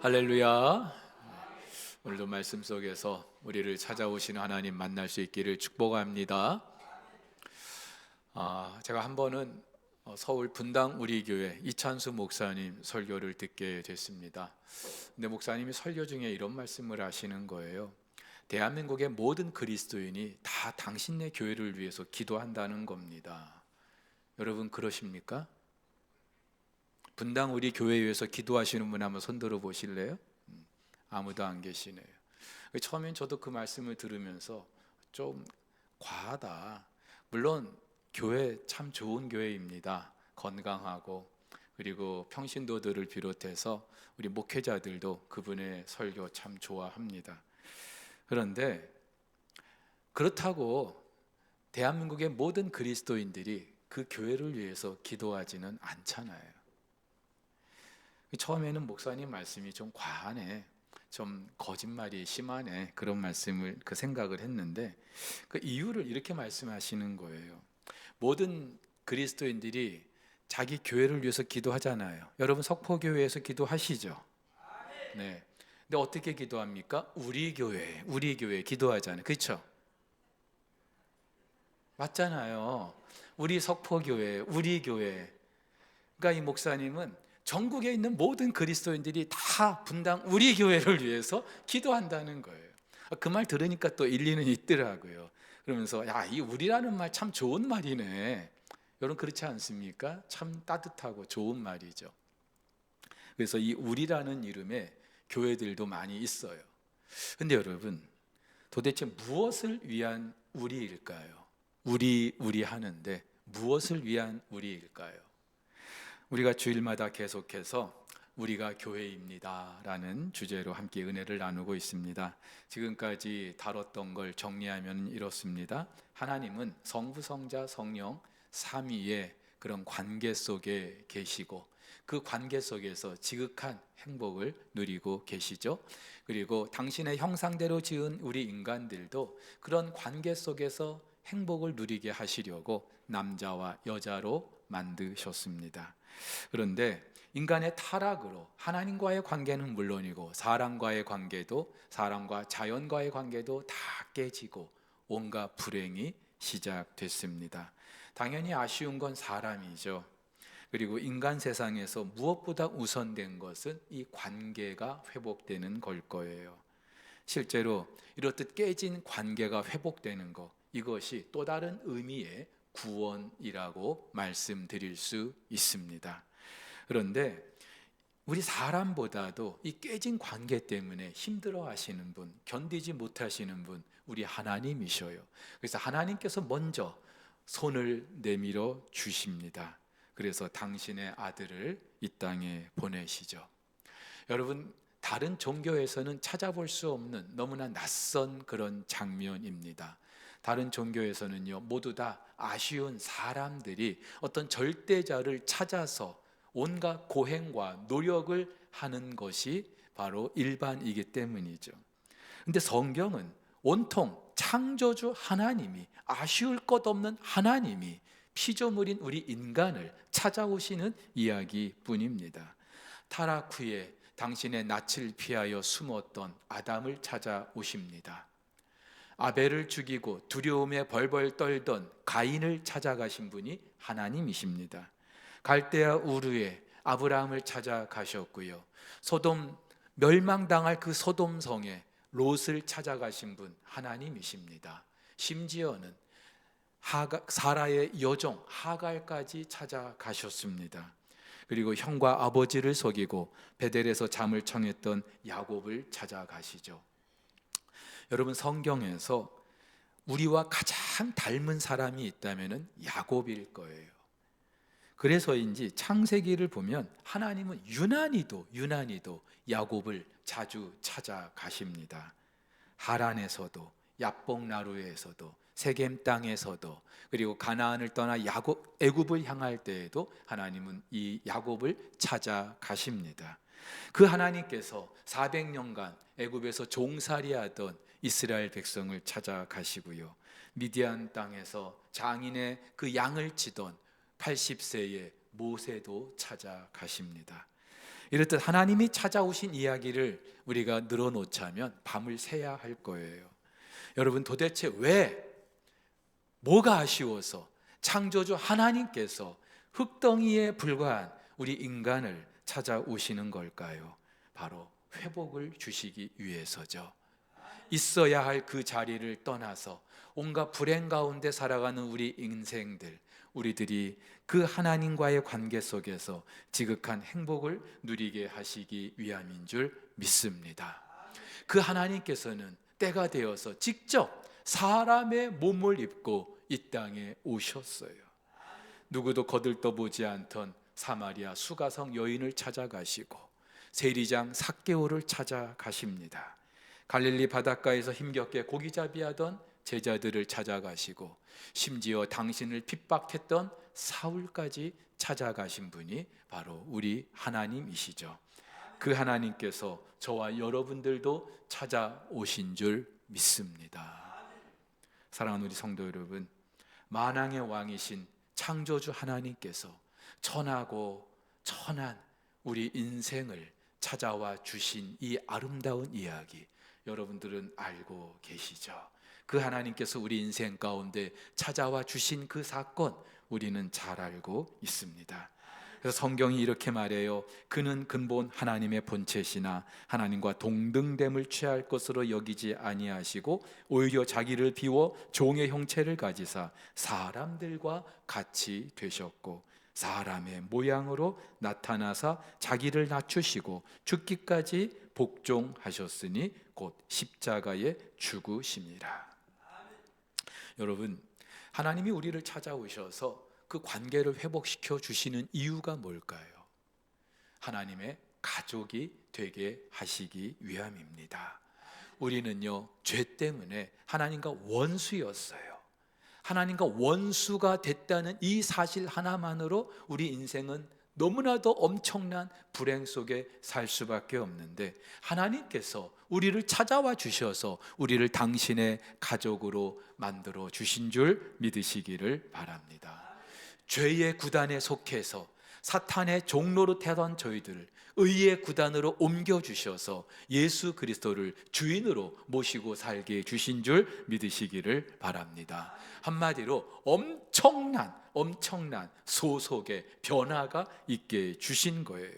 할렐루야. 오늘도 말씀 속에서 우리를 찾아오시는 하나님 만날 수 있기를 축복합니다. 제가 한 번은 서울 분당 우리 교회 이찬수 목사님 설교를 듣게 됐습니다. 근데 목사님이 설교 중에 이런 말씀을 하시는 거예요. 대한민국의 모든 그리스도인이 다 당신네 교회를 위해서 기도한다는 겁니다. 여러분 그러십니까? 분당 우리 교회에 위해서 기도하시는 분 한번 손 들어 보실래요? 아무도 안 계시네요. 처음엔 저도 그 말씀을 들으면서 좀 과하다. 물론 교회 참 좋은 교회입니다. 건강하고, 그리고 평신도들을 비롯해서 우리 목회자들도 그분의 설교 참 좋아합니다. 그런데 그렇다고 대한민국의 모든 그리스도인들이 그 교회를 위해서 기도하지는 않잖아요. 처음에는 목사님 말씀이 좀 과하네, 좀 거짓말이 심하네, 그런 말씀을 생각을 했는데 그 이유를 이렇게 말씀하시는 거예요. 모든 그리스도인들이 자기 교회를 위해서 기도하잖아요. 여러분 석포교회에서 기도하시죠? 네. 근데 어떻게 기도합니까? 우리 교회 기도하잖아요. 그렇죠? 맞잖아요. 우리 석포교회, 우리 교회. 그러니까 이 목사님은 전국에 있는 모든 그리스도인들이 다 분당 우리 교회를 위해서 기도한다는 거예요. 그 말 들으니까 또 일리는 있더라고요. 그러면서 야, 이 우리라는 말 참 좋은 말이네. 여러분 그렇지 않습니까? 참 따뜻하고 좋은 말이죠. 그래서 이 우리라는 이름의 교회들도 많이 있어요. 근데 여러분 도대체 무엇을 위한 우리일까요? 우리 하는데 무엇을 위한 우리일까요? 우리가 주일마다 계속해서 우리가 교회입니다 라는 주제로 함께 은혜를 나누고 있습니다. 지금까지 다뤘던 걸 정리하면 이렇습니다. 하나님은 성부, 성자, 성령 삼위의 그런 관계 속에 계시고 그 관계 속에서 지극한 행복을 누리고 계시죠. 그리고 당신의 형상대로 지은 우리 인간들도 그런 관계 속에서 행복을 누리게 하시려고 남자와 여자로 만드셨습니다. 그런데 인간의 타락으로 하나님과의 관계는 물론이고 사람과의 관계도, 사람과 자연과의 관계도 다 깨지고 온갖 불행이 시작됐습니다. 당연히 아쉬운 건 사람이죠. 그리고 인간 세상에서 무엇보다 우선된 것은 이 관계가 회복되는 걸 거예요. 실제로 이렇듯 깨진 관계가 회복되는 것, 이것이 또 다른 의미의 구원이라고 말씀드릴 수 있습니다. 그런데 우리 사람보다도 이 깨진 관계 때문에 힘들어 하시는 분, 견디지 못하시는 분, 우리 하나님이셔요. 그래서 하나님께서 먼저 손을 내밀어 주십니다. 그래서 당신의 아들을 이 땅에 보내시죠. 여러분 다른 종교에서는 찾아볼 수 없는 너무나 낯선 그런 장면입니다. 다른 종교에서는요, 모두 다 아쉬운 사람들이 어떤 절대자를 찾아서 온갖 고행과 노력을 하는 것이 바로 일반이기 때문이죠. 근데 성경은 온통 창조주 하나님이, 아쉬울 것 없는 하나님이 피조물인 우리 인간을 찾아오시는 이야기뿐입니다. 타락 후에 당신의 낯을 피하여 숨었던 아담을 찾아오십니다. 아벨을 죽이고 두려움에 벌벌 떨던 가인을 찾아가신 분이 하나님이십니다. 갈대아 우르에 아브라함을 찾아가셨고요, 소돔 멸망당할 그 소돔 성에 롯을 찾아가신 분 하나님이십니다. 심지어는 사라의 여종 하갈까지 찾아가셨습니다. 그리고 형과 아버지를 속이고 베델에서 잠을 청했던 야곱을 찾아가시죠. 여러분 성경에서 우리와 가장 닮은 사람이 있다면 야곱일 거예요. 그래서인지 창세기를 보면 하나님은 유난히도 야곱을 자주 찾아가십니다. 하란에서도, 야복나루에서도, 세겜 땅에서도, 그리고 가나안을 떠나 애굽을 향할 때에도 하나님은 이 야곱을 찾아가십니다. 그 하나님께서 400년간 애굽에서 종살이하던 이스라엘 백성을 찾아가시고요, 미디안 땅에서 장인의 그 양을 치던 80세의 모세도 찾아가십니다. 이렇듯 하나님이 찾아오신 이야기를 우리가 늘어놓자면 밤을 새야 할 거예요. 여러분, 도대체 뭐가 아쉬워서 창조주 하나님께서 흙덩이에 불과한 우리 인간을 찾아오시는 걸까요? 바로 회복을 주시기 위해서죠. 있어야 할 그 자리를 떠나서 온갖 불행 가운데 살아가는 우리 인생들, 우리들이 그 하나님과의 관계 속에서 지극한 행복을 누리게 하시기 위함인 줄 믿습니다. 그 하나님께서는 때가 되어서 직접 사람의 몸을 입고 이 땅에 오셨어요. 누구도 거들떠보지 않던 사마리아 수가성 여인을 찾아가시고 세리장 삭개오를 찾아가십니다. 갈릴리 바닷가에서 힘겹게 고기잡이하던 제자들을 찾아가시고 심지어 당신을 핍박했던 사울까지 찾아가신 분이 바로 우리 하나님이시죠. 그 하나님께서 저와 여러분들도 찾아오신 줄 믿습니다. 사랑하는 우리 성도 여러분, 만왕의 왕이신 창조주 하나님께서 천하고 천한 우리 인생을 찾아와 주신 이 아름다운 이야기, 여러분들은 알고 계시죠? 그 하나님께서 우리 인생 가운데 찾아와 주신 그 사건, 우리는 잘 알고 있습니다. 그래서 성경이 이렇게 말해요. 그는 근본 하나님의 본체시나 하나님과 동등됨을 취할 것으로 여기지 아니하시고 오히려 자기를 비워 종의 형체를 가지사 사람들과 같이 되셨고 사람의 모양으로 나타나사 자기를 낮추시고 죽기까지 복종하셨으니 곧 십자가에 죽으심이라. 여러분, 하나님이 우리를 찾아오셔서 그 관계를 회복시켜 주시는 이유가 뭘까요? 하나님의 가족이 되게 하시기 위함입니다. 우리는요, 죄 때문에 하나님과 원수였어요. 하나님과 원수가 됐다는 이 사실 하나만으로 우리 인생은 너무나도 엄청난 불행 속에 살 수밖에 없는데, 하나님께서 우리를 찾아와 주셔서 우리를 당신의 가족으로 만들어 주신 줄 믿으시기를 바랍니다. 죄의 구단에 속해서 사탄의 종로로 되던 저희들을 의의 구단으로 옮겨주셔서 예수 그리스도를 주인으로 모시고 살게 주신 줄 믿으시기를 바랍니다. 한마디로 엄청난 소속의 변화가 있게 주신 거예요.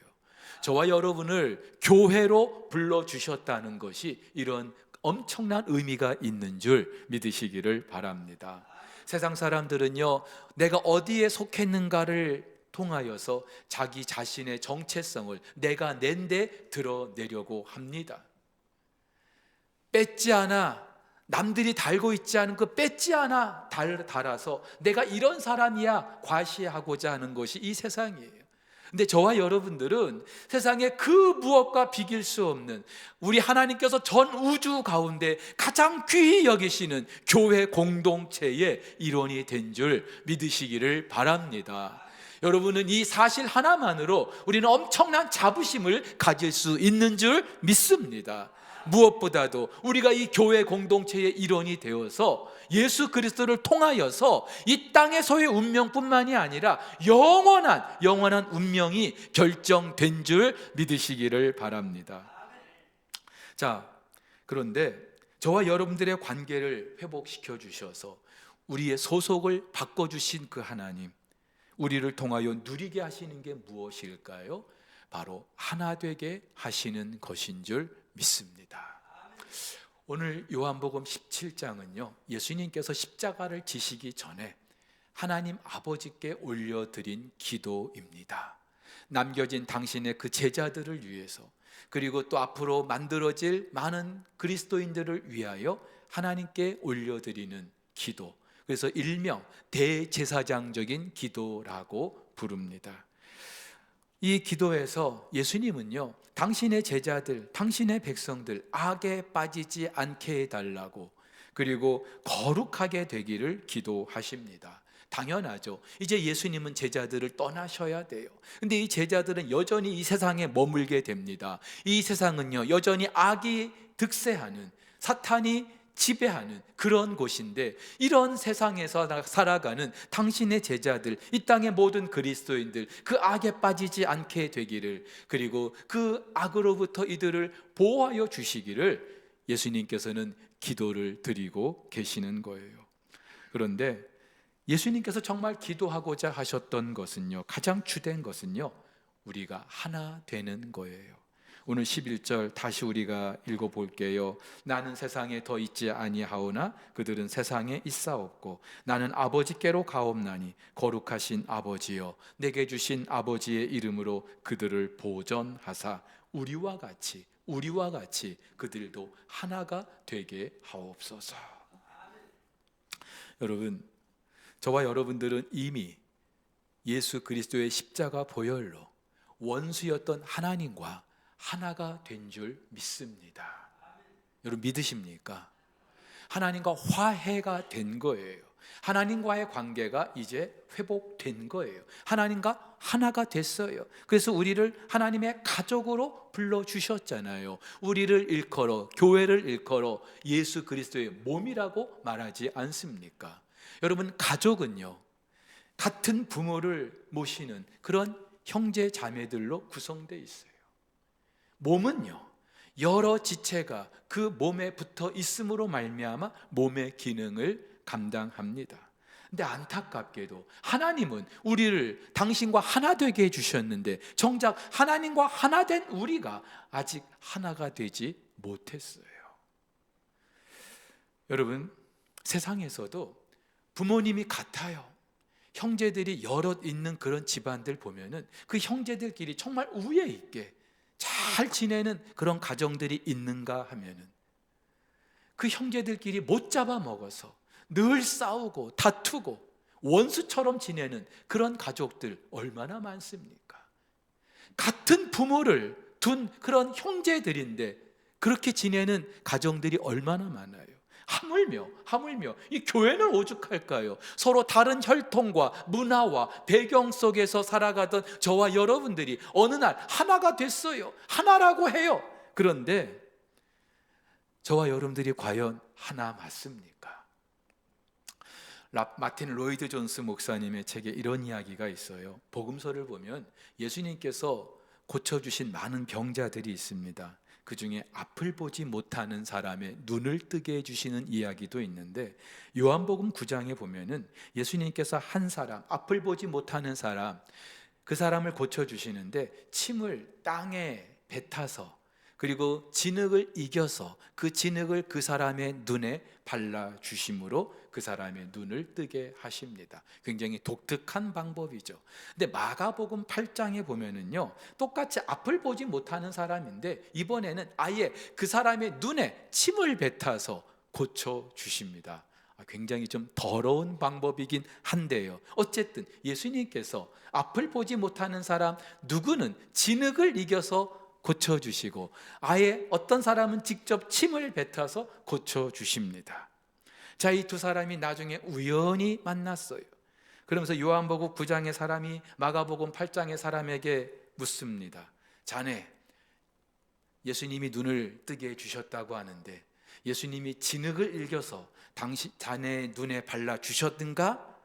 저와 여러분을 교회로 불러주셨다는 것이 이런 엄청난 의미가 있는 줄 믿으시기를 바랍니다. 세상 사람들은요, 내가 어디에 속했는가를 통하여서 자기 자신의 정체성을 내가 낸데 드러내려고 합니다. 뺏지 않아, 남들이 달고 있지 않은 그 뺏지 않아 달아서 내가 이런 사람이야 과시하고자 하는 것이 이 세상이에요. 근데 저와 여러분들은 세상에 그 무엇과 비길 수 없는 우리 하나님께서 전 우주 가운데 가장 귀히 여기시는 교회 공동체의 일원이 된 줄 믿으시기를 바랍니다. 여러분은 이 사실 하나만으로 우리는 엄청난 자부심을 가질 수 있는 줄 믿습니다. 무엇보다도 우리가 이 교회 공동체의 일원이 되어서 예수 그리스도를 통하여서 이 땅에서의 운명뿐만이 아니라 영원한 운명이 결정된 줄 믿으시기를 바랍니다. 자, 그런데 저와 여러분들의 관계를 회복시켜 주셔서 우리의 소속을 바꿔주신 그 하나님, 우리를 통하여 누리게 하시는 게 무엇일까요? 바로 하나 되게 하시는 것인 줄 믿습니다. 오늘 요한복음 17장은요, 예수님께서 십자가를 지시기 전에 하나님 아버지께 올려드린 기도입니다. 남겨진 당신의 그 제자들을 위해서, 그리고 또 앞으로 만들어질 많은 그리스도인들을 위하여 하나님께 올려드리는 기도, 그래서 일명 대제사장적인 기도라고 부릅니다. 이 기도에서 예수님은요, 당신의 제자들, 당신의 백성들 악에 빠지지 않게 해달라고, 그리고 거룩하게 되기를 기도하십니다. 당연하죠. 이제 예수님은 제자들을 떠나셔야 돼요. 근데 이 제자들은 여전히 이 세상에 머물게 됩니다. 이 세상은요, 여전히 악이 득세하는, 사탄이 지배하는 그런 곳인데, 이런 세상에서 살아가는 당신의 제자들, 이 땅의 모든 그리스도인들 그 악에 빠지지 않게 되기를, 그리고 그 악으로부터 이들을 보호하여 주시기를 예수님께서는 기도를 드리고 계시는 거예요. 그런데 예수님께서 정말 기도하고자 하셨던 것은요, 가장 주된 것은요, 우리가 하나 되는 거예요. 오늘 11절 다시 우리가 읽어볼게요. 나는 세상에 더 있지 아니하오나 그들은 세상에 있사옵고 나는 아버지께로 가옵나니 거룩하신 아버지여 내게 주신 아버지의 이름으로 그들을 보전하사 우리와 같이 그들도 하나가 되게 하옵소서. 여러분, 저와 여러분들은 이미 예수 그리스도의 십자가 보혈로 원수였던 하나님과 하나가 된 줄 믿습니다. 여러분 믿으십니까? 하나님과 화해가 된 거예요. 하나님과의 관계가 이제 회복된 거예요. 하나님과 하나가 됐어요. 그래서 우리를 하나님의 가족으로 불러주셨잖아요. 우리를 일컬어, 교회를 일컬어 예수 그리스도의 몸이라고 말하지 않습니까? 여러분, 가족은요, 같은 부모를 모시는 그런 형제 자매들로 구성되어 있어요. 몸은요, 여러 지체가 그 몸에 붙어 있음으로 말미암아 몸의 기능을 감당합니다. 근데 안타깝게도 하나님은 우리를 당신과 하나 되게 해주셨는데 정작 하나님과 하나 된 우리가 아직 하나가 되지 못했어요. 여러분, 세상에서도 부모님이 같아요. 형제들이 여럿 있는 그런 집안들 보면은 그 형제들끼리 정말 우애 있게 잘 지내는 그런 가정들이 있는가 하면은 그 형제들끼리 못 잡아먹어서 늘 싸우고 다투고 원수처럼 지내는 그런 가족들 얼마나 많습니까? 같은 부모를 둔 그런 형제들인데 그렇게 지내는 가정들이 얼마나 많아요. 하물며 이 교회는 오죽할까요? 서로 다른 혈통과 문화와 배경 속에서 살아가던 저와 여러분들이 어느 날 하나가 됐어요. 하나라고 해요. 그런데 저와 여러분들이 과연 하나 맞습니까? 마틴 로이드 존스 목사님의 책에 이런 이야기가 있어요. 복음서를 보면 예수님께서 고쳐주신 많은 병자들이 있습니다. 그 중에 앞을 보지 못하는 사람의 눈을 뜨게 해주시는 이야기도 있는데, 요한복음 9장에 보면은 예수님께서 한 사람, 앞을 보지 못하는 사람, 그 사람을 고쳐주시는데 침을 땅에 뱉어서, 그리고 진흙을 이겨서 그 진흙을 그 사람의 눈에 발라주심으로 그 사람의 눈을 뜨게 하십니다. 굉장히 독특한 방법이죠. 근데 마가복음 8장에 보면은요, 똑같이 앞을 보지 못하는 사람인데 이번에는 아예 그 사람의 눈에 침을 뱉어서 고쳐주십니다. 굉장히 좀 더러운 방법이긴 한데요, 어쨌든 예수님께서 앞을 보지 못하는 사람 누구는 진흙을 이겨서 고쳐주시고, 아예 어떤 사람은 직접 침을 뱉어서 고쳐주십니다. 자, 이 두 사람이 나중에 우연히 만났어요. 그러면서 요한복음 9장의 사람이 마가복음 8장의 사람에게 묻습니다. 자네, 예수님이 눈을 뜨게 해주셨다고 하는데 예수님이 진흙을 일겨서 자네 눈에 발라주셨든가?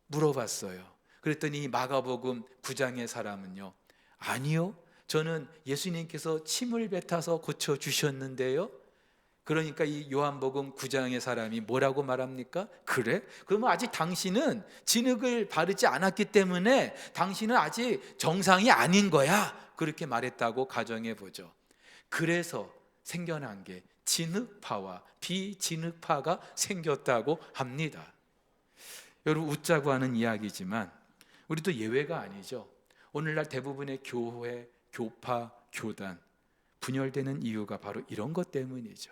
물어봤어요. 그랬더니 마가복음 9장의 사람은요, 아니요, 저는 예수님께서 침을 뱉어서 고쳐주셨는데요. 그러니까 이 요한복음 9장의 사람이 뭐라고 말합니까? 그래? 그러면 아직 당신은 진흙을 바르지 않았기 때문에 당신은 아직 정상이 아닌 거야, 그렇게 말했다고 가정해 보죠. 그래서 생겨난 게 진흙파와 비진흙파가 생겼다고 합니다. 여러분, 웃자고 하는 이야기지만 우리도 예외가 아니죠. 오늘날 대부분의 교회, 교파, 교단 분열되는 이유가 바로 이런 것 때문이죠.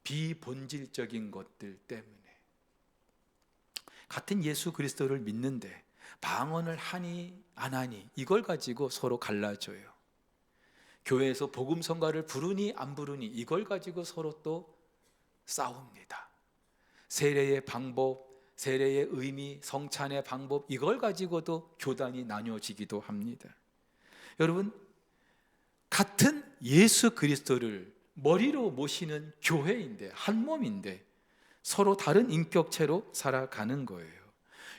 비본질적인 것들 때문에. 같은 예수 그리스도를 믿는데 방언을 하니 안 하니 이걸 가지고 서로 갈라져요. 교회에서 복음 성가를 부르니 안 부르니 이걸 가지고 서로 또 싸웁니다. 세례의 방법, 세례의 의미, 성찬의 방법, 이걸 가지고도 교단이 나뉘어지기도 합니다. 여러분, 같은 예수 그리스도를 머리로 모시는 교회인데, 한 몸인데 서로 다른 인격체로 살아가는 거예요.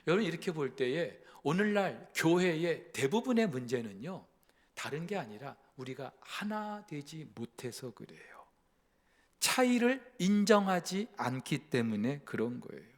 여러분, 이렇게 볼 때에 오늘날 교회의 대부분의 문제는요, 다른 게 아니라 우리가 하나 되지 못해서 그래요. 차이를 인정하지 않기 때문에 그런 거예요.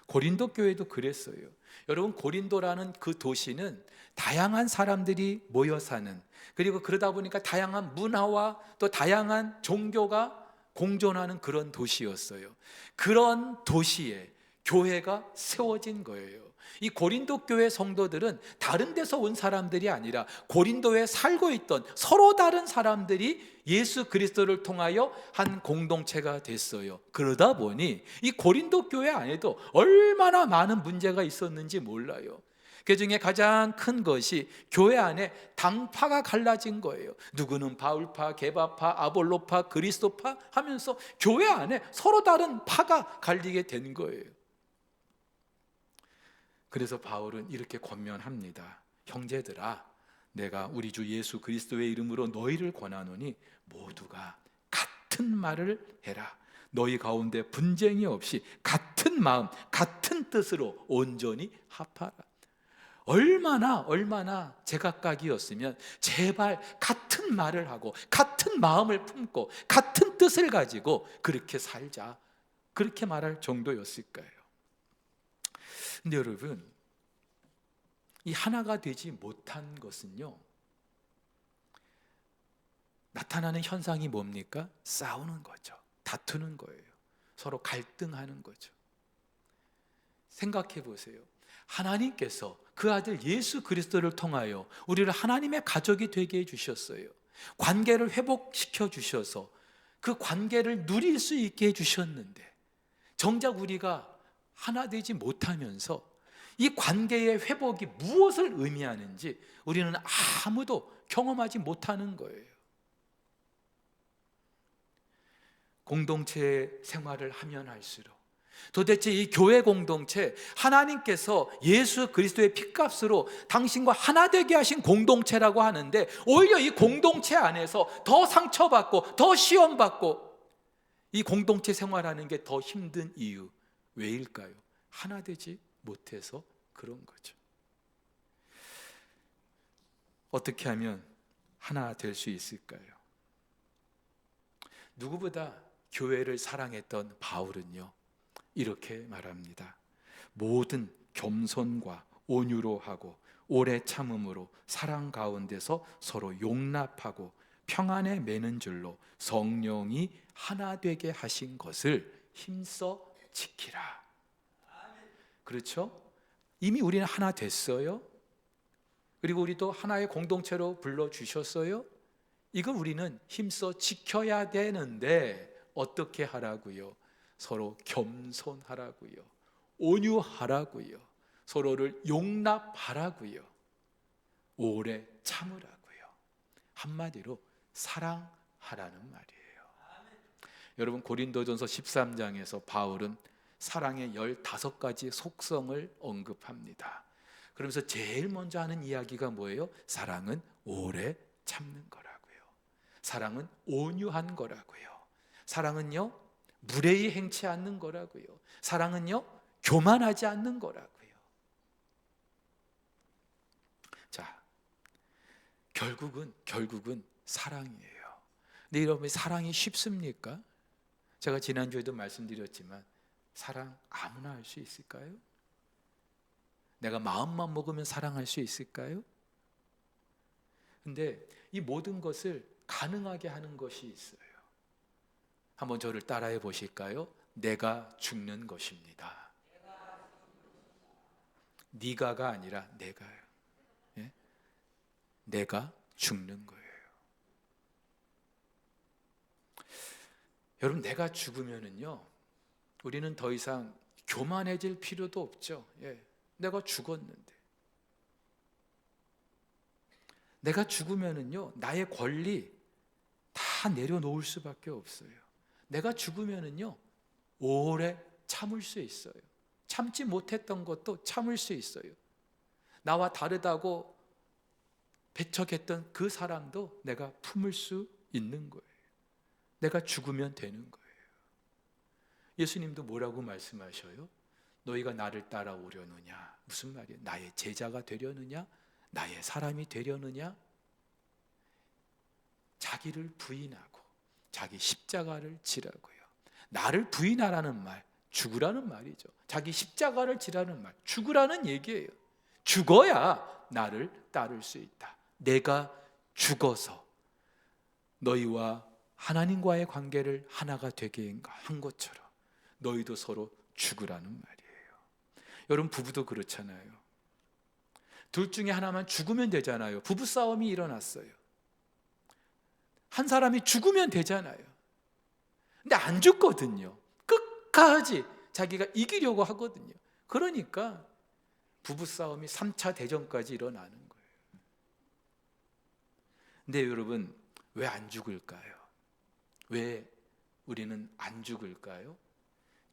고린도 교회도 그랬어요. 여러분, 고린도라는 그 도시는 다양한 사람들이 모여 사는, 그리고 그러다 보니까 다양한 문화와 또 다양한 종교가 공존하는 그런 도시였어요. 그런 도시에 교회가 세워진 거예요. 이 고린도 교회 성도들은 다른 데서 온 사람들이 아니라 고린도에 살고 있던 서로 다른 사람들이 예수 그리스도를 통하여 한 공동체가 됐어요. 그러다 보니 이 고린도 교회 안에도 얼마나 많은 문제가 있었는지 몰라요. 그 중에 가장 큰 것이 교회 안에 당파가 갈라진 거예요. 누구는 바울파, 게바파, 아볼로파, 그리스도파 하면서 교회 안에 서로 다른 파가 갈리게 된 거예요. 그래서 바울은 이렇게 권면합니다. 형제들아, 내가 우리 주 예수 그리스도의 이름으로 너희를 권하노니 모두가 같은 말을 해라. 너희 가운데 분쟁이 없이 같은 마음, 같은 뜻으로 온전히 합하라. 얼마나 제각각이었으면 제발 같은 말을 하고 같은 마음을 품고 같은 뜻을 가지고 그렇게 살자, 그렇게 말할 정도였을까요? 근데 여러분, 이 하나가 되지 못한 것은요, 나타나는 현상이 뭡니까? 싸우는 거죠. 다투는 거예요. 서로 갈등하는 거죠. 생각해 보세요. 하나님께서 그 아들 예수 그리스도를 통하여 우리를 하나님의 가족이 되게 해주셨어요. 관계를 회복시켜 주셔서 그 관계를 누릴 수 있게 해주셨는데, 정작 우리가 하나 되지 못하면서 이 관계의 회복이 무엇을 의미하는지 우리는 아무도 경험하지 못하는 거예요. 공동체 생활을 하면 할수록 도대체 이 교회 공동체, 하나님께서 예수 그리스도의 피값으로 당신과 하나 되게 하신 공동체라고 하는데, 오히려 이 공동체 안에서 더 상처받고 더 시험받고 이 공동체 생활하는 게 더 힘든 이유, 왜일까요? 하나 되지 못해서 그런 거죠. 어떻게 하면 하나 될 수 있을까요? 누구보다 교회를 사랑했던 바울은요, 이렇게 말합니다. 모든 겸손과 온유로 하고 오래 참음으로 사랑 가운데서 서로 용납하고 평안에 매는 줄로 성령이 하나 되게 하신 것을 힘써 지키라. 그렇죠? 이미 우리는 하나 됐어요. 그리고 우리도 하나의 공동체로 불러주셨어요. 이걸 우리는 힘써 지켜야 되는데 어떻게 하라고요? 서로 겸손하라고요, 온유하라고요, 서로를 용납하라고요, 오래 참으라고요. 한마디로 사랑하라는 말이에요. 여러분, 고린도전서 13장에서 바울은 사랑의 15가지 속성을 언급합니다. 그러면서 제일 먼저 하는 이야기가 뭐예요? 사랑은 오래 참는 거라고요. 사랑은 온유한 거라고요. 사랑은요, 무례히 행치 않는 거라고요. 사랑은요, 교만하지 않는 거라고요. 자, 결국은 사랑이에요. 근데 여러분, 사랑이 쉽습니까? 제가 지난주에도 말씀드렸지만 사랑 아무나 할 수 있을까요? 내가 마음만 먹으면 사랑할 수 있을까요? 근데 이 모든 것을 가능하게 하는 것이 있어요. 한번 저를 따라해 보실까요? 내가 죽는 것입니다. 네가가 아니라 내가요. 예? 내가 죽는 거예요. 여러분, 내가 죽으면은요, 우리는 더 이상 교만해질 필요도 없죠. 예. 내가 죽었는데. 내가 죽으면은요, 나의 권리 다 내려놓을 수밖에 없어요. 내가 죽으면은요, 오래 참을 수 있어요. 참지 못했던 것도 참을 수 있어요. 나와 다르다고 배척했던 그 사람도 내가 품을 수 있는 거예요. 내가 죽으면 되는 거예요. 예수님도 뭐라고 말씀하셔요? 너희가 나를 따라오려느냐? 무슨 말이에요? 나의 제자가 되려느냐? 나의 사람이 되려느냐? 자기를 부인하고 자기 십자가를 지라고요. 나를 부인하라는 말, 죽으라는 말이죠. 자기 십자가를 지라는 말, 죽으라는 얘기예요. 죽어야 나를 따를 수 있다. 내가 죽어서 너희와 하나님과의 관계를 하나가 되게 한 것처럼 너희도 서로 죽으라는 말이에요. 여러분, 부부도 그렇잖아요. 둘 중에 하나만 죽으면 되잖아요. 부부싸움이 일어났어요. 한 사람이 죽으면 되잖아요. 근데 안 죽거든요. 끝까지 자기가 이기려고 하거든요. 그러니까 부부싸움이 3차 대전까지 일어나는 거예요. 근데 여러분, 왜 안 죽을까요? 왜 우리는 안 죽을까요?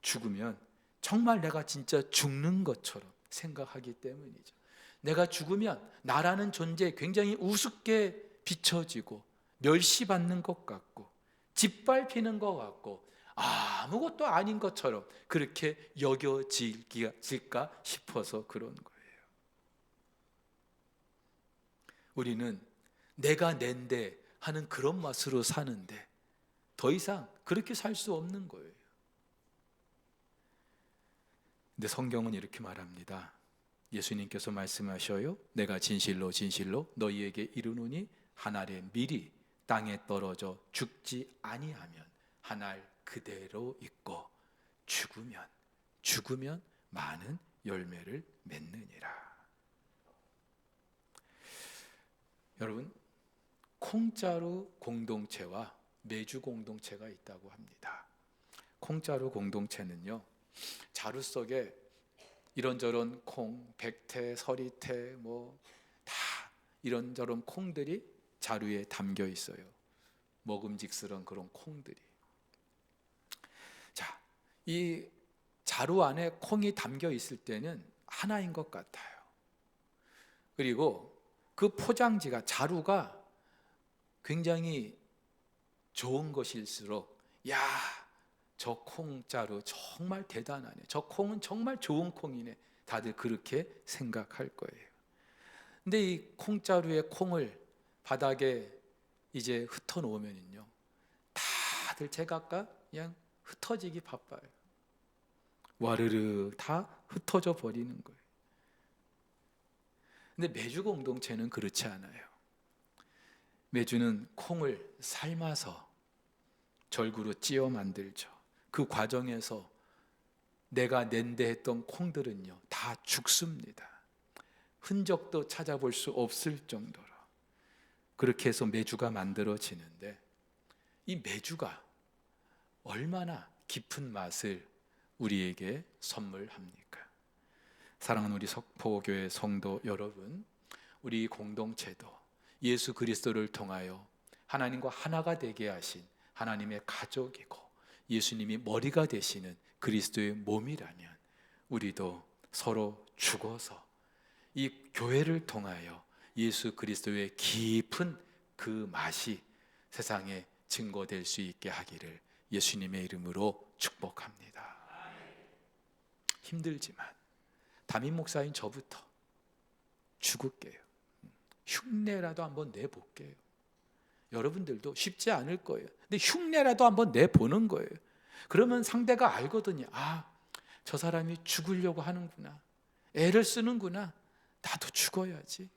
죽으면 정말 내가 진짜 죽는 것처럼 생각하기 때문이죠. 내가 죽으면 나라는 존재 굉장히 우습게 비춰지고 멸시받는 것 같고 짓밟히는 것 같고 아무것도 아닌 것처럼 그렇게 여겨질까 싶어서 그런 거예요. 우리는 내가 낸데 하는 그런 맛으로 사는데 더 이상 그렇게 살 수 없는 거예요. 근데 성경은 이렇게 말합니다. 예수님께서 말씀하셔요. 내가 진실로 진실로 너희에게 이르노니 한 알의 밀이 땅에 떨어져 죽지 아니하면 한 알 그대로 있고 죽으면 많은 열매를 맺느니라. 여러분, 콩자루 공동체와 메주 공동체가 있다고 합니다. 콩자루 공동체는요, 자루 속에 이런저런 콩, 백태, 서리태 다 이런저런 콩들이 자루에 담겨 있어요. 먹음직스러운 그런 콩들이. 자, 이 자루 안에 콩이 담겨 있을 때는 하나인 것 같아요. 그리고 그 포장지가, 자루가 굉장히 좋은 것일수록 야, 저 콩자루 정말 대단하네, 저 콩은 정말 좋은 콩이네, 다들 그렇게 생각할 거예요. 근데 이 콩자루의 콩을 바닥에 이제 흩어 놓으면요, 다들 제각각 그냥 흩어지기 바빠요. 와르르 다 흩어져 버리는 거예요. 근데 메주 공동체는 그렇지 않아요. 메주는 콩을 삶아서 절구로 찧어 만들죠. 그 과정에서 내가 낸데 했던 콩들은요, 다 죽습니다. 흔적도 찾아볼 수 없을 정도로 그렇게 해서 메주가 만들어지는데, 이 메주가 얼마나 깊은 맛을 우리에게 선물합니까? 사랑하는 우리 석포교회 성도 여러분, 우리 공동체도 예수 그리스도를 통하여 하나님과 하나가 되게 하신 하나님의 가족이고 예수님이 머리가 되시는 그리스도의 몸이라면 우리도 서로 죽어서 이 교회를 통하여 예수 그리스도의 깊은 그 맛이 세상에 증거될 수 있게 하기를 예수님의 이름으로 축복합니다. 힘들지만 담임 목사인 저부터 죽을게요. 흉내라도 한번 내볼게요. 여러분들도 쉽지 않을 거예요. 근데 흉내라도 한번 내보는 거예요. 그러면 상대가 알거든요. 아, 저 사람이 죽으려고 하는구나, 애를 쓰는구나, 나도 죽어야지.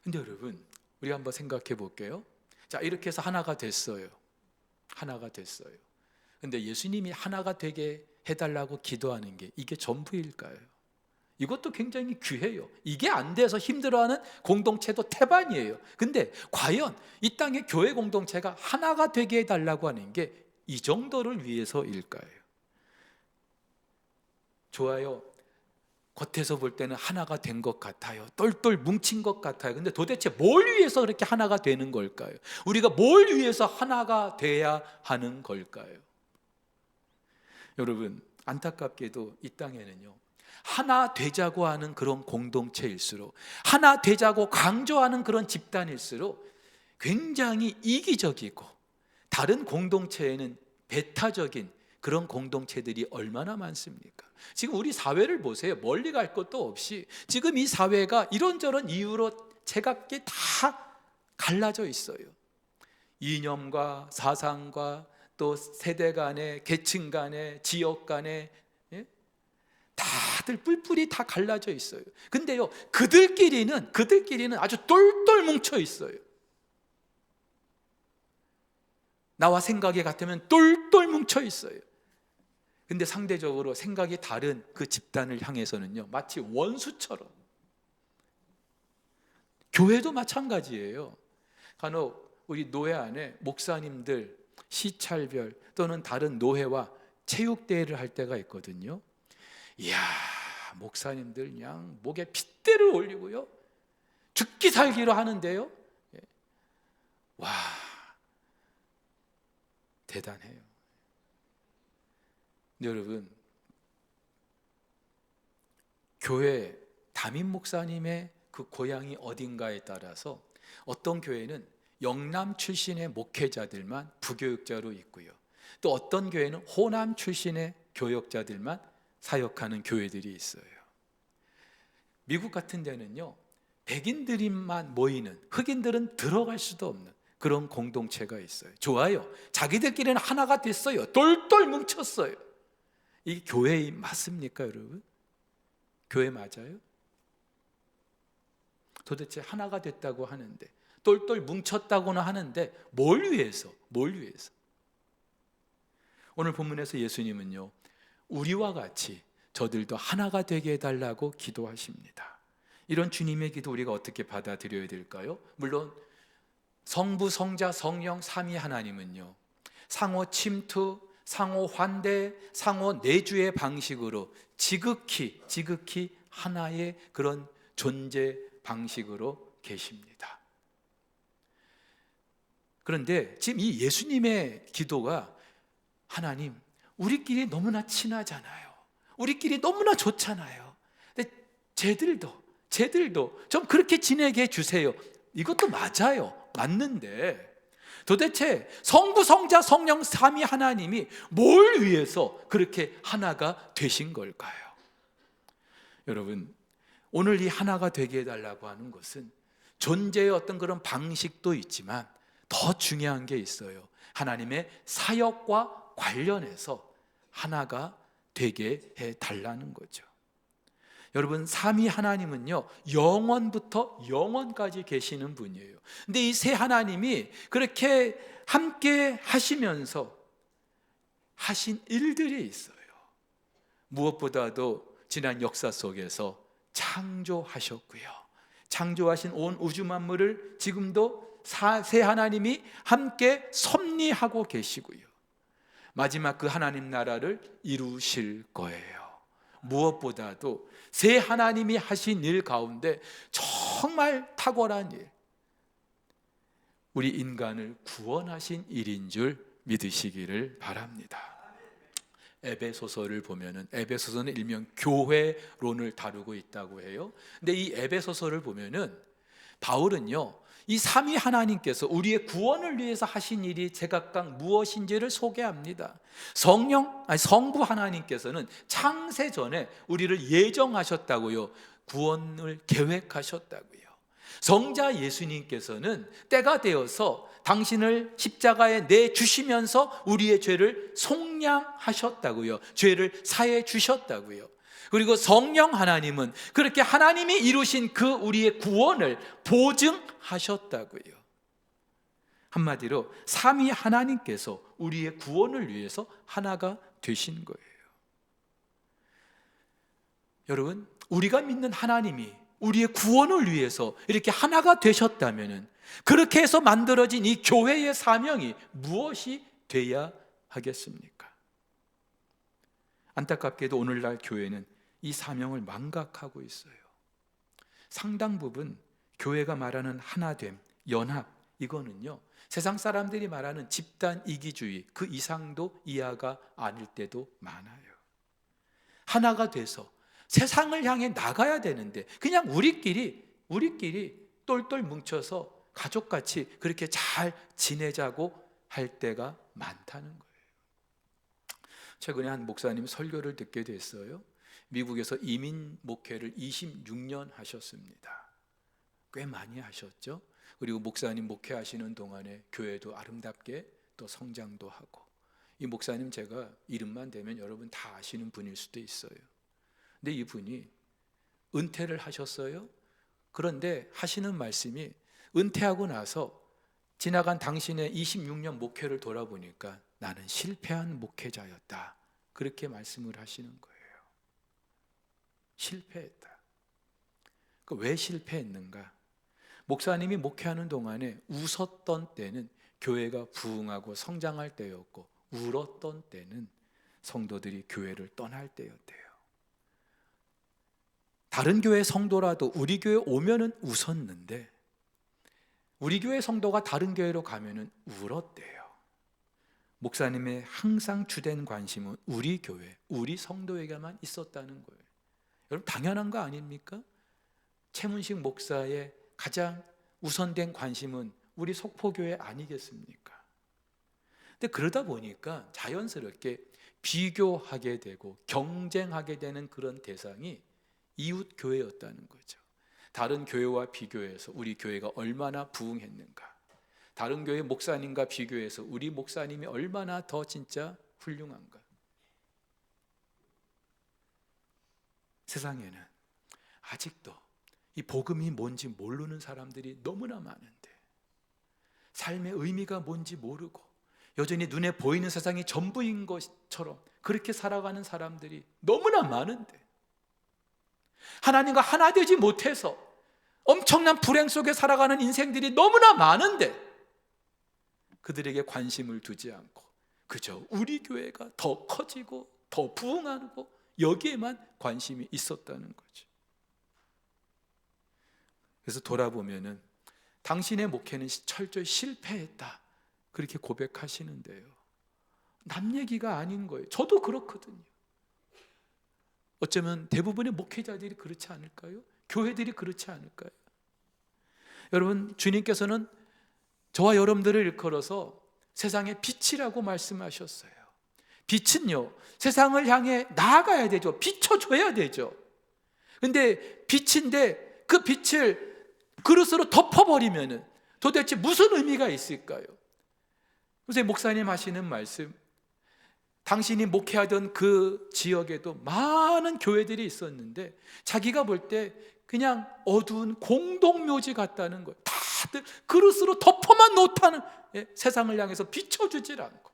근데 여러분, 우리 한번 생각해 볼게요. 자, 이렇게 해서 하나가 됐어요. 하나가 됐어요. 근데 예수님이 하나가 되게 해달라고 기도하는 게 이게 전부일까요? 이것도 굉장히 귀해요. 이게 안 돼서 힘들어하는 공동체도 태반이에요. 근데 과연 이 땅의 교회 공동체가 하나가 되게 해달라고 하는 게 이 정도를 위해서일까요? 좋아요. 겉에서 볼 때는 하나가 된 것 같아요. 똘똘 뭉친 것 같아요. 근데 도대체 뭘 위해서 그렇게 하나가 되는 걸까요? 우리가 뭘 위해서 하나가 돼야 하는 걸까요? 여러분, 안타깝게도 이 땅에는요, 하나 되자고 하는 그런 공동체일수록, 하나 되자고 강조하는 그런 집단일수록 굉장히 이기적이고 다른 공동체에는 배타적인 그런 공동체들이 얼마나 많습니까? 지금 우리 사회를 보세요. 멀리 갈 것도 없이 지금 이 사회가 이런저런 이유로 제각기 다 갈라져 있어요. 이념과 사상과 또 세대 간에, 계층 간에, 지역 간에, 예? 다들 뿔뿔이 다 갈라져 있어요. 근데요, 그들끼리는 아주 똘똘 뭉쳐 있어요. 나와 생각이 같으면 똘똘 뭉쳐 있어요. 근데 상대적으로 생각이 다른 그 집단을 향해서는요, 마치 원수처럼. 교회도 마찬가지예요. 간혹 우리 노회 안에 목사님들 시찰별 또는 다른 노회와 체육대회를 할 때가 있거든요. 이야, 목사님들 그냥 목에 핏대를 올리고요, 죽기 살기로 하는데요. 와, 대단해요. 여러분, 교회 담임 목사님의 그 고향이 어딘가에 따라서 어떤 교회는 영남 출신의 목회자들만 부교육자로 있고요, 또 어떤 교회는 호남 출신의 교역자들만 사역하는 교회들이 있어요. 미국 같은 데는요, 백인들만 모이는, 흑인들은 들어갈 수도 없는 그런 공동체가 있어요. 좋아요. 자기들끼리는 하나가 됐어요. 똘똘 뭉쳤어요. 이 교회 맞습니까, 여러분? 교회 맞아요? 도대체 하나가 됐다고 하는데, 똘똘 뭉쳤다고는 하는데 뭘 위해서? 오늘 본문에서 예수님은요, 우리와 같이 저들도 하나가 되게 해달라고 기도하십니다. 이런 주님의 기도 우리가 어떻게 받아들여야 될까요? 물론 성부, 성자, 성령 삼위 하나님은요, 상호 침투, 상호 환대, 상호 내주의 방식으로 지극히 하나의 그런 존재 방식으로 계십니다. 그런데 지금 이 예수님의 기도가, 하나님, 우리끼리 너무나 친하잖아요. 우리끼리 너무나 좋잖아요. 근데 쟤들도 좀 그렇게 지내게 해주세요. 이것도 맞아요. 맞는데 도대체 성부, 성자, 성령 삼위 하나님이 뭘 위해서 그렇게 하나가 되신 걸까요? 여러분, 오늘 이 하나가 되게 해달라고 하는 것은 존재의 어떤 그런 방식도 있지만 더 중요한 게 있어요. 하나님의 사역과 관련해서 하나가 되게 해달라는 거죠. 여러분, 삼위 하나님은요, 영원부터 영원까지 계시는 분이에요. 근데 이 세 하나님이 그렇게 함께 하시면서 하신 일들이 있어요. 무엇보다도 지난 역사 속에서 창조하셨고요, 창조하신 온 우주 만물을 지금도 세 하나님이 함께 섭리하고 계시고요, 마지막 그 하나님 나라를 이루실 거예요. 무엇보다도 세 하나님이 하신 일 가운데 정말 탁월한 일, 우리 인간을 구원하신 일인 줄 믿으시기를 바랍니다. 에베소서를 보면은, 에베소서는 일명 교회론을 다루고 있다고 해요. 근데 이 에베소서를 보면은 바울은요, 이 삼위 하나님께서 우리의 구원을 위해서 하신 일이 제각각 무엇인지를 소개합니다. 성부 하나님께서는 창세 전에 우리를 예정하셨다고요, 구원을 계획하셨다고요. 성자 예수님께서는 때가 되어서 당신을 십자가에 내주시면서 우리의 죄를 속량하셨다고요, 죄를 사해 주셨다고요. 그리고 성령 하나님은 그렇게 하나님이 이루신 그 우리의 구원을 보증하셨다고요. 한마디로 삼위 하나님께서 우리의 구원을 위해서 하나가 되신 거예요. 여러분, 우리가 믿는 하나님이 우리의 구원을 위해서 이렇게 하나가 되셨다면, 그렇게 해서 만들어진 이 교회의 사명이 무엇이 돼야 하겠습니까? 안타깝게도 오늘날 교회는 이 사명을 망각하고 있어요. 상당 부분 교회가 말하는 하나됨, 연합, 이거는요, 세상 사람들이 말하는 집단 이기주의 그 이상도 이하가 아닐 때도 많아요. 하나가 돼서 세상을 향해 나가야 되는데 그냥 우리끼리 똘똘 뭉쳐서 가족같이 그렇게 잘 지내자고 할 때가 많다는 거예요. 최근에 한 목사님 설교를 듣게 됐어요. 미국에서 이민 목회를 26년 하셨습니다. 꽤 많이 하셨죠. 그리고 목사님 목회하시는 동안에 교회도 아름답게 또 성장도 하고, 이 목사님 제가 이름만 대면 여러분 다 아시는 분일 수도 있어요. 근데 이분이 은퇴를 하셨어요. 그런데 하시는 말씀이, 은퇴하고 나서 지나간 당신의 26년 목회를 돌아보니까 나는 실패한 목회자였다, 그렇게 말씀을 하시는 거예요. 실패했다. 왜 실패했는가? 목사님이 목회하는 동안에 웃었던 때는 교회가 부흥하고 성장할 때였고, 울었던 때는 성도들이 교회를 떠날 때였대요. 다른 교회 성도라도 우리 교회 오면은 웃었는데 우리 교회 성도가 다른 교회로 가면은 울었대요. 목사님의 항상 주된 관심은 우리 교회, 우리 성도에게만 있었다는 거예요. 여러분 당연한 거 아닙니까? 최문식 목사의 가장 우선된 관심은 우리 속포교회 아니겠습니까? 근데 그러다 보니까 자연스럽게 비교하게 되고 경쟁하게 되는 그런 대상이 이웃 교회였다는 거죠. 다른 교회와 비교해서 우리 교회가 얼마나 부흥했는가, 다른 교회 목사님과 비교해서 우리 목사님이 얼마나 더 진짜 훌륭한가. 세상에는 아직도 이 복음이 뭔지 모르는 사람들이 너무나 많은데, 삶의 의미가 뭔지 모르고 여전히 눈에 보이는 세상이 전부인 것처럼 그렇게 살아가는 사람들이 너무나 많은데, 하나님과 하나 되지 못해서 엄청난 불행 속에 살아가는 인생들이 너무나 많은데 그들에게 관심을 두지 않고 그저 우리 교회가 더 커지고 더 부흥하고 여기에만 관심이 있었다는 거죠. 그래서 돌아보면은 당신의 목회는 철저히 실패했다, 그렇게 고백하시는데요, 남 얘기가 아닌 거예요. 저도 그렇거든요. 어쩌면 대부분의 목회자들이 그렇지 않을까요? 교회들이 그렇지 않을까요? 여러분, 주님께서는 저와 여러분들을 일컬어서 세상의 빛이라고 말씀하셨어요. 빛은요, 세상을 향해 나아가야 되죠. 비춰줘야 되죠. 근데 빛인데 그 빛을 그릇으로 덮어버리면 도대체 무슨 의미가 있을까요? 요새 목사님 하시는 말씀, 당신이 목회하던 그 지역에도 많은 교회들이 있었는데 자기가 볼 때 그냥 어두운 공동묘지 같다는 거예요. 다들 그릇으로 덮어만 놓다는, 세상을 향해서 비춰주질 않고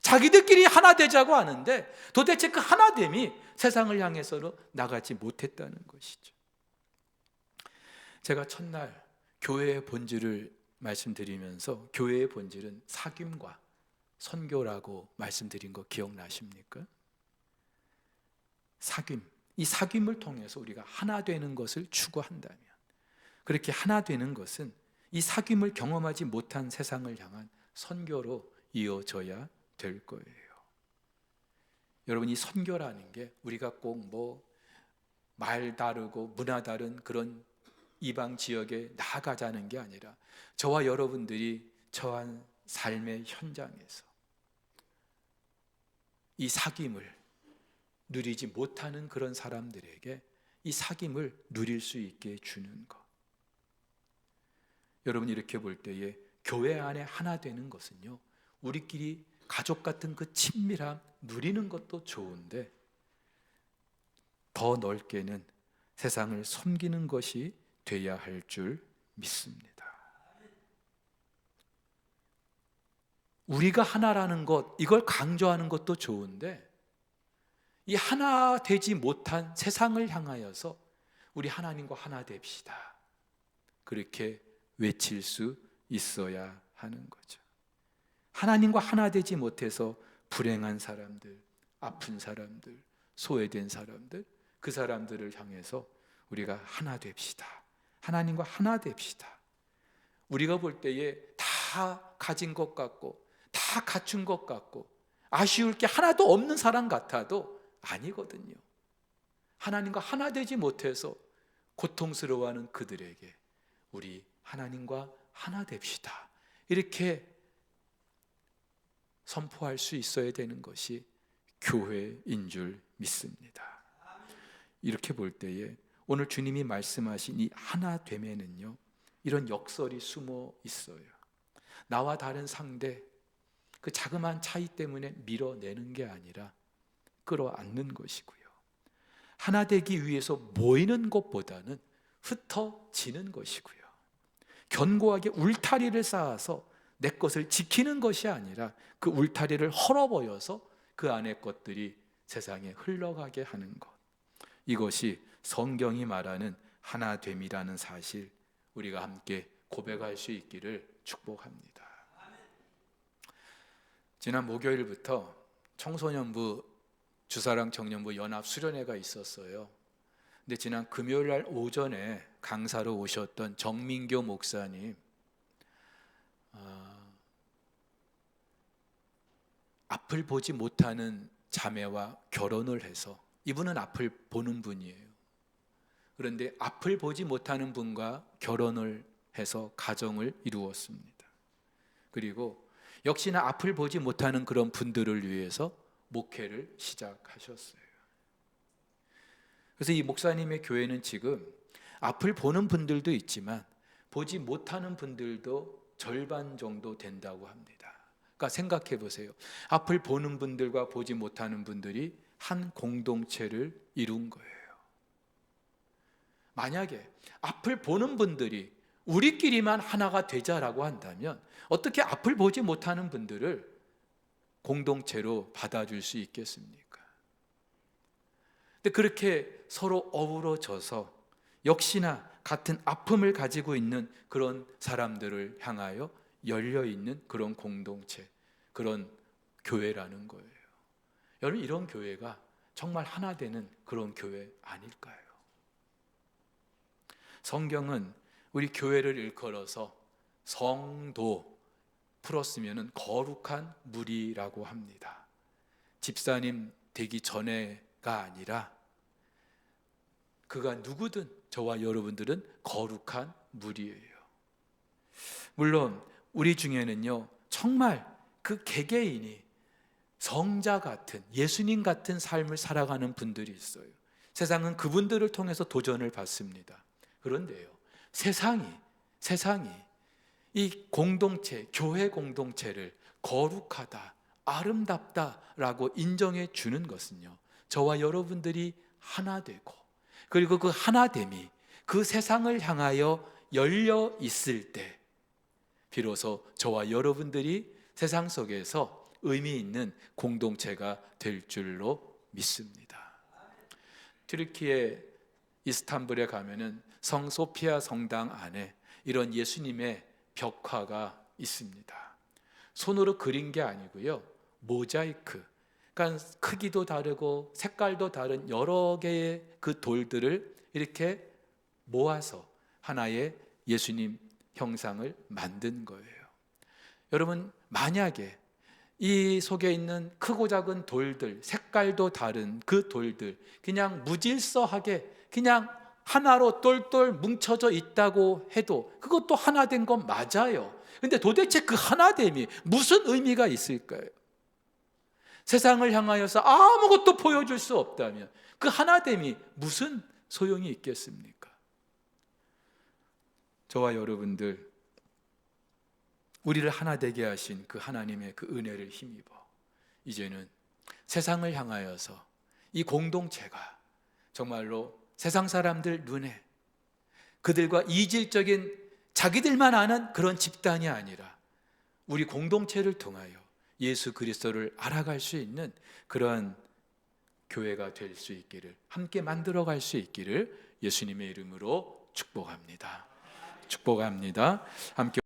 자기들끼리 하나 되자고 하는데 도대체 그 하나됨이 세상을 향해서는 나가지 못했다는 것이죠. 제가 첫날 교회의 본질을 말씀드리면서 교회의 본질은 사귐과 선교라고 말씀드린 거 기억나십니까? 사귐, 이 사귐을 통해서 우리가 하나 되는 것을 추구한다면, 그렇게 하나 되는 것은 이 사귐을 경험하지 못한 세상을 향한 선교로 이어져야 될 거예요. 여러분, 이 선교라는 게 우리가 꼭 말 다르고 문화 다른 그런 이방 지역에 나아가자는 게 아니라 저와 여러분들이 처한 삶의 현장에서 이 사귐을 누리지 못하는 그런 사람들에게 이 사귐을 누릴 수 있게 주는 것. 여러분, 이렇게 볼 때에 교회 안에 하나 되는 것은요, 우리끼리 가족 같은 그 친밀함 누리는 것도 좋은데 더 넓게는 세상을 섬기는 것이 돼야 할 줄 믿습니다. 우리가 하나라는 것, 이걸 강조하는 것도 좋은데 이 하나 되지 못한 세상을 향하여서 우리 하나님과 하나 됩시다, 그렇게 외칠 수 있어야 하는 거죠. 하나님과 하나 되지 못해서 불행한 사람들, 아픈 사람들, 소외된 사람들, 그 사람들을 향해서 우리가 하나 됩시다, 하나님과 하나 됩시다. 우리가 볼 때에 다 가진 것 같고 다 갖춘 것 같고 아쉬울 게 하나도 없는 사람 같아도 아니거든요. 하나님과 하나 되지 못해서 고통스러워하는 그들에게 우리 하나님과 하나 됩시다. 이렇게 선포할 수 있어야 되는 것이 교회인 줄 믿습니다. 이렇게 볼 때에 오늘 주님이 말씀하신 이 하나됨에는요, 이런 역설이 숨어 있어요. 나와 다른 상대, 그 자그마한 차이 때문에 밀어내는 게 아니라 끌어안는 것이고요. 하나 되기 위해서 모이는 것보다는 흩어지는 것이고요. 견고하게 울타리를 쌓아서 내 것을 지키는 것이 아니라 그 울타리를 헐어버려서 그 안의 것들이 세상에 흘러가게 하는 것. 이것이 성경이 말하는 하나됨이라는 사실, 우리가 함께 고백할 수 있기를 축복합니다. 지난 목요일부터 청소년부, 주사랑 청년부 연합 수련회가 있었어요. 근데 지난 금요일 날 오전에 강사로 오셨던 정민교 목사님, 앞을 보지 못하는 자매와 결혼을 해서, 이분은 앞을 보는 분이에요. 그런데 앞을 보지 못하는 분과 결혼을 해서 가정을 이루었습니다. 그리고 역시나 앞을 보지 못하는 그런 분들을 위해서 목회를 시작하셨어요. 그래서 이 목사님의 교회는 지금 앞을 보는 분들도 있지만 보지 못하는 분들도 절반 정도 된다고 합니다. 그러니까 생각해 보세요. 앞을 보는 분들과 보지 못하는 분들이 한 공동체를 이룬 거예요. 만약에 앞을 보는 분들이 우리끼리만 하나가 되자라고 한다면 어떻게 앞을 보지 못하는 분들을 공동체로 받아줄 수 있겠습니까? 근데 그렇게 서로 어우러져서 역시나 같은 아픔을 가지고 있는 그런 사람들을 향하여 열려있는 그런 공동체, 그런 교회라는 거예요. 여러분, 이런 교회가 정말 하나 되는 그런 교회 아닐까요? 성경은 우리 교회를 일컬어서 성도 풀었으면 거룩한 무리라고 합니다. 집사님 되기 전에가 아니라 그가 누구든 저와 여러분들은 거룩한 무리예요. 물론 우리 중에는요, 정말 그 개개인이 성자 같은, 예수님 같은 삶을 살아가는 분들이 있어요. 세상은 그분들을 통해서 도전을 받습니다. 그런데요, 세상이 이 공동체, 교회 공동체를 거룩하다, 아름답다라고 인정해 주는 것은요, 저와 여러분들이 하나 되고, 그리고 그 하나됨이 그 세상을 향하여 열려 있을 때 비로소 저와 여러분들이 세상 속에서 의미 있는 공동체가 될 줄로 믿습니다. 튀르키예 이스탄불에 가면은 성 소피아 성당 안에 이런 예수님의 벽화가 있습니다. 손으로 그린 게 아니고요, 모자이크, 그러니까 크기도 다르고 색깔도 다른 여러 개의 그 돌들을 이렇게 모아서 하나의 예수님 형상을 만든 거예요. 여러분, 만약에 이 속에 있는 크고 작은 돌들, 색깔도 다른 그 돌들 그냥 무질서하게 그냥 하나로 똘똘 뭉쳐져 있다고 해도 그것도 하나 된 건 맞아요. 근데 도대체 그 하나됨이 무슨 의미가 있을까요? 세상을 향하여서 아무것도 보여줄 수 없다면 그 하나됨이 무슨 소용이 있겠습니까? 저와 여러분들, 우리를 하나 되게 하신 그 하나님의 그 은혜를 힘입어 이제는 세상을 향하여서 이 공동체가 정말로 세상 사람들 눈에 그들과 이질적인 자기들만 아는 그런 집단이 아니라 우리 공동체를 통하여 예수 그리스도를 알아갈 수 있는 그런 교회가 될 수 있기를, 함께 만들어갈 수 있기를 예수님의 이름으로 축복합니다. 함께